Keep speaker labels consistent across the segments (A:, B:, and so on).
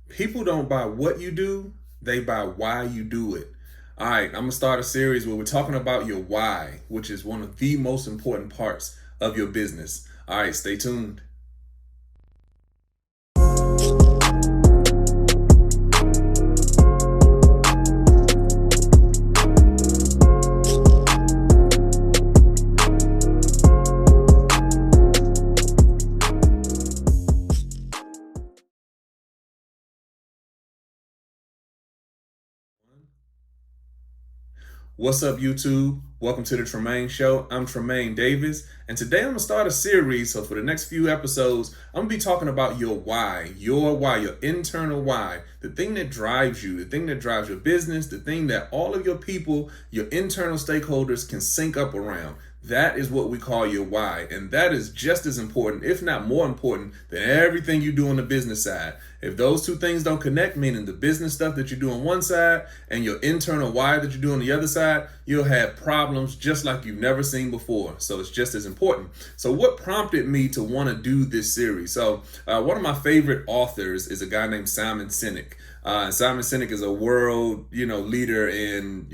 A: People don't buy what you do, they buy why you do it. All right, I'm gonna start a series where we're talking about your why, which is one of the most important parts of your business. All right, stay tuned. What's up, YouTube? Welcome to the Tremain Show. I'm Tremain Davis, and today I'm gonna start a series. So for the next few episodes, I'm gonna be talking about your why, your internal why, the thing that drives you, the thing that drives your business, the thing that all of your people, your internal stakeholders can sync up around. That is what we call your why. And that is just as important, if not more important, than everything you do on the business side. If those two things don't connect, meaning the business stuff that you do on one side and your internal why that you do on the other side, you'll have problems just like you've never seen before. So it's just as important. So what prompted me to want to do this series? So one of my favorite authors is a guy named Simon Sinek. Simon Sinek is a world, leader in,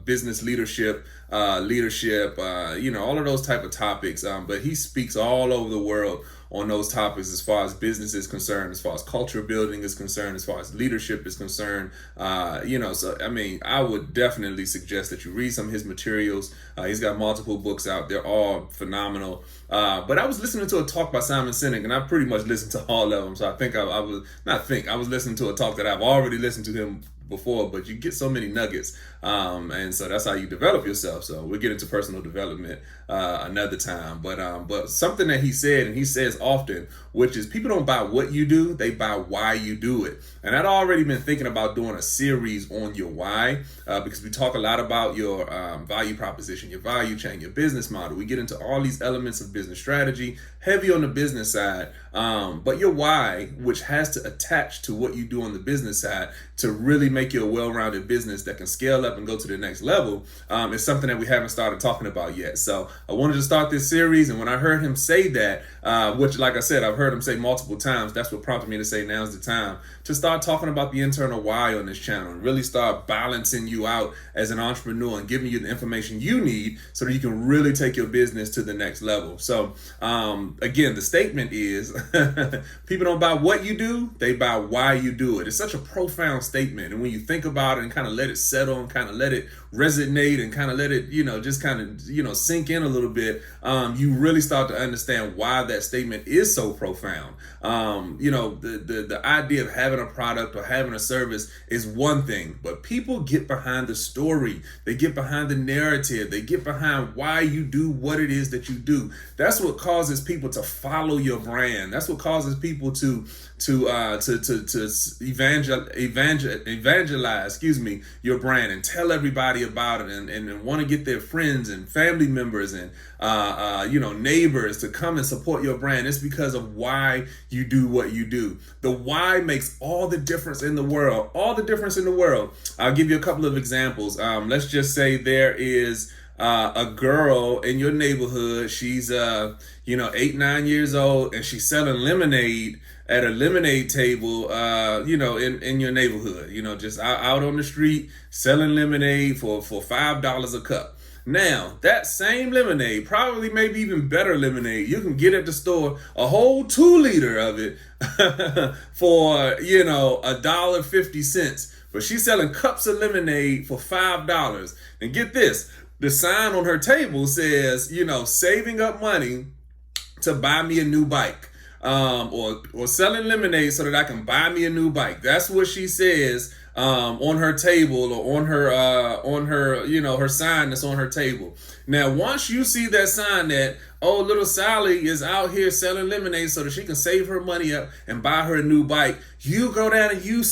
A: business leadership, all of those type of topics. But he speaks all over the world on those topics as far as business is concerned, as far as culture building is concerned, as far as leadership is concerned. I would definitely suggest that you read some of his materials. He's got multiple books out. They're all phenomenal. But I was listening to a talk by Simon Sinek, and I pretty much listened to all of them. So I was listening to a talk that I've already listened to him before, but you get so many nuggets, and so that's how you develop yourself. So we'll get into personal development another time, but something that he said, and he says often, which is people don't buy what you do, they buy why you do it. And I'd already been thinking about doing a series on your why, because we talk a lot about your value proposition, your value chain, your business model. We get into all these elements of business strategy, heavy on the business side, but your why, which has to attach to what you do on the business side to really make you a well-rounded business that can scale up and go to the next level, is something that we haven't started talking about yet. So I wanted to start this series, and when I heard him say that, which, like I said, I've heard him say multiple times, that's what prompted me to say now's the time to start talking about the internal why on this channel and really start balancing you out as an entrepreneur and giving you the information you need so that you can really take your business to the next level. So again, the statement is people don't buy what you do, they buy why you do it. It's such a profound statement, and when you think about it and kind of let it settle and kind of let it resonate and kind of let it sink in a little bit, you really start to understand why that statement is so profound. The idea of having a product or having a service is one thing, but people get behind the story, they get behind the narrative, they get behind why you do what it is that you do. That's what causes people to follow your brand. That's what causes people to evangelize, your brand and tell everybody about it, and want to get their friends and family members and neighbors to come and support your brand. It's because of why you do what you do. The why makes all the difference in the world. All the difference in the world. I'll give you a couple of examples. Let's just say there is a girl in your neighborhood. She's 8-9 years old, and she's selling lemonade at a lemonade table, in your neighborhood, just out on the street selling lemonade for $5 a cup. Now, that same lemonade, probably maybe even better lemonade, you can get at the store a whole 2-liter of it for, $1.50. But she's selling cups of lemonade for $5. And get this, the sign on her table says, saving up money to buy me a new bike. Or selling lemonade so that I can buy me a new bike. That's what she says on her table, or on her her sign that's on her table. Now, once you see that sign that, oh, little Sally is out here selling lemonade so that she can save her money up and buy her a new bike, you go down and you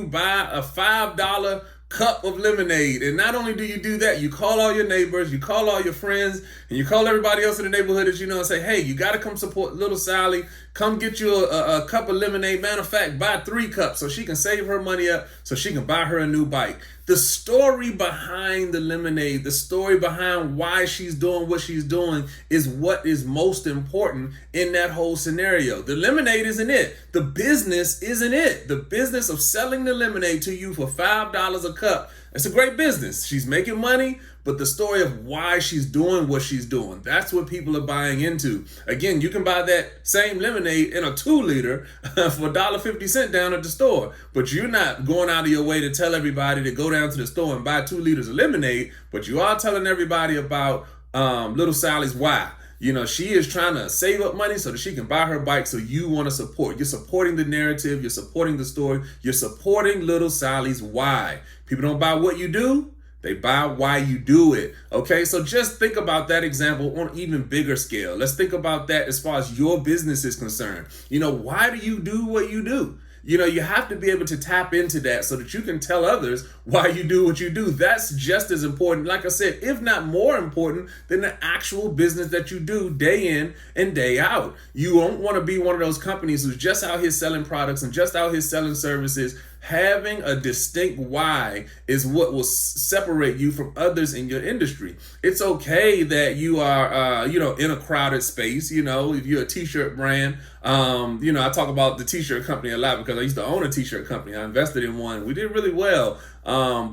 A: buy a $5 cup of lemonade. And not only do you do that, you call all your neighbors, you call all your friends, And you call everybody else in the neighborhood that you know and say, hey, you got to come support little Sally. Come get you a cup of lemonade. Matter of fact, buy 3 cups so she can save her money up so she can buy her a new bike. The story behind the lemonade, the story behind why she's doing what she's doing is what is most important in that whole scenario. The lemonade isn't it. The business isn't it. The business of selling the lemonade to you for $5 a cup, it's a great business. She's making money, but the story of why she's doing what she's doing, that's what people are buying into. Again, you can buy that same lemonade in a 2-liter for $1.50 down at the store, but you're not going out of your way to tell everybody to go down to the store and buy 2 liters of lemonade, but you are telling everybody about little Sally's why. You know, she is trying to save up money so that she can buy her bike, so you want to support. You're supporting the narrative. You're supporting the story. You're supporting little Sally's why. People don't buy what you do. They buy why you do it. Okay, so just think about that example on an even bigger scale. Let's think about that as far as your business is concerned. You know, why do you do what you do? You know, you have to be able to tap into that so that you can tell others why you do what you do. That's just as important, like I said, if not more important than the actual business that you do day in and day out. You won't want to be one of those companies who's just out here selling products and just out here selling services. Having a distinct why is what will separate you from others in your industry. It's okay that you are, in a crowded space. You know, if you're a t-shirt brand, I talk about the t-shirt company a lot because I used to own a t-shirt company. I invested in one. We did really well. So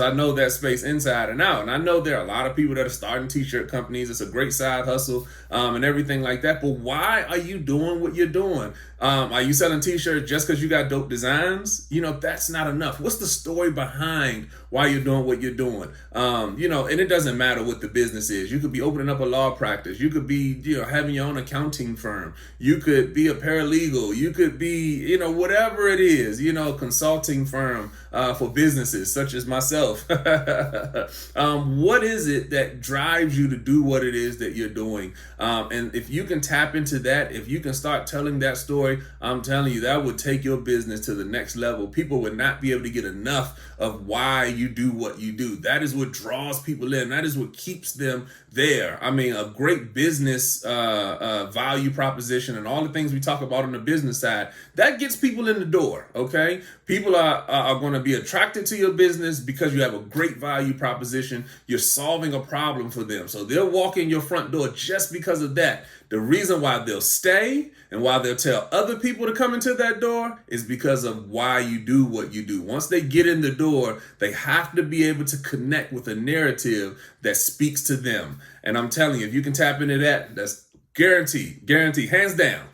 A: I know that space inside and out. And I know there are a lot of people that are starting t-shirt companies. It's a great side hustle and everything like that. But why are you doing what you're doing? Are you selling t-shirts just because you got dope designs? You know, that's not enough. What's the story behind why you're doing what you're doing? And it doesn't matter what the business is. You could be opening up a law practice. You could be, having your own accounting firm. You could be a paralegal. You could be, whatever it is, consulting firm for businesses such as myself. What is it that drives you to do what it is that you're doing? And if you can tap into that, if you can start telling that story, I'm telling you, that would take your business to the next level. People would not be able to get enough of why you do what you do. That is what draws people in. That is what keeps them there. I mean, a great business value proposition and all the things we talk about on the business side, that gets people in the door, okay? People are going to be attracted to your business because you have a great value proposition. You're solving a problem for them. So they'll walk in your front door just because of that. The reason why they'll stay and why they'll tell other people to come into that door is because of why you do what you do. Once they get in the door, they have to be able to connect with a narrative that speaks to them. And I'm telling you, if you can tap into that, that's guaranteed, hands down,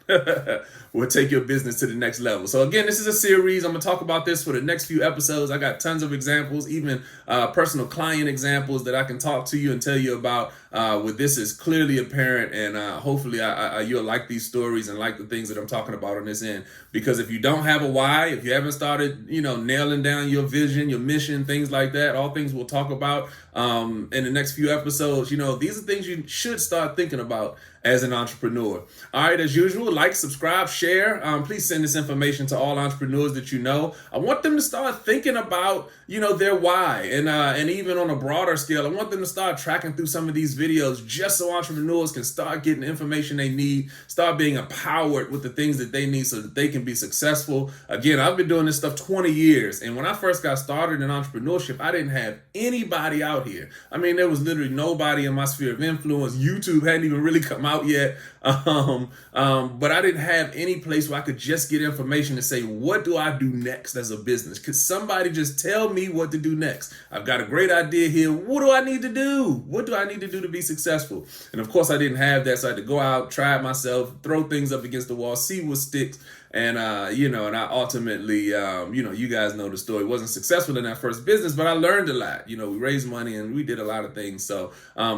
A: will take your business to the next level. So again, this is a series. I'm going to talk about this for the next few episodes. I got tons of examples, even personal client examples that I can talk to you and tell you about where this is clearly apparent. And hopefully you'll like these stories and like the things that I'm talking about on this end. Because if you don't have a why, if you haven't started, nailing down your vision, your mission, things like that, all things we'll talk about in the next few episodes, these are things you should start thinking about as an entrepreneur. All right, as usual, like, subscribe, share. Please send this information to all entrepreneurs that you know. I want them to start thinking about, their why. And even on a broader scale, I want them to start tracking through some of these videos just so entrepreneurs can start getting the information they need, start being empowered with the things that they need so that they can be successful. Again, I've been doing this stuff 20 years. And when I first got started in entrepreneurship, I didn't have anybody out here. I mean, there was literally nobody in my sphere of influence. YouTube hadn't even really come out yet. But I didn't have any place where I could just get information to say, what do I do next as a business? Could somebody just tell me what to do next? I've got a great idea here. What do I need to do? What do I need to do to be successful? And of course I didn't have that. So I had to go out, try it myself, throw things up against the wall, see what sticks. And, and I ultimately, you guys know the story. Wasn't successful in that first business, but I learned a lot. We raised money and we did a lot of things. So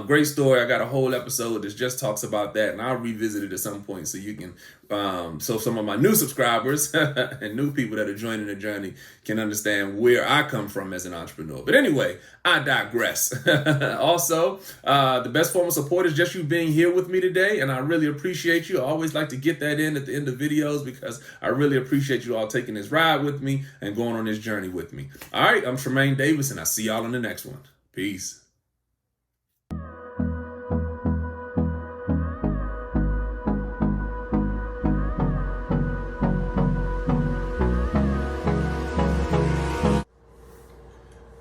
A: great story. I got a whole episode that just talks about that. And I'll revisit it at some point so you can, so some of my new subscribers and new people that are joining the journey can understand where I come from as an entrepreneur. But anyway, I digress. Also, the best form of support is just you being here with me today. And I really appreciate you. I always like to get that in at the end of videos because I really appreciate you all taking this ride with me and going on this journey with me. All right, I'm Tremain Davis, and I'll see y'all in the next one. Peace.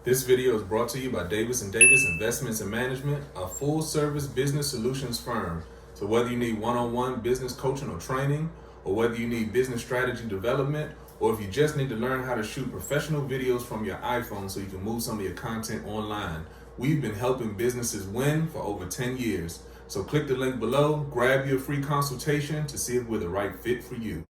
A: This video is brought to you by Davis & Davis Investments and Management, a full-service business solutions firm. So whether you need one-on-one business coaching or training, or whether you need business strategy development, or if you just need to learn how to shoot professional videos from your iPhone so you can move some of your content online, we've been helping businesses win for over 10 years. So click the link below, grab your free consultation to see if we're the right fit for you.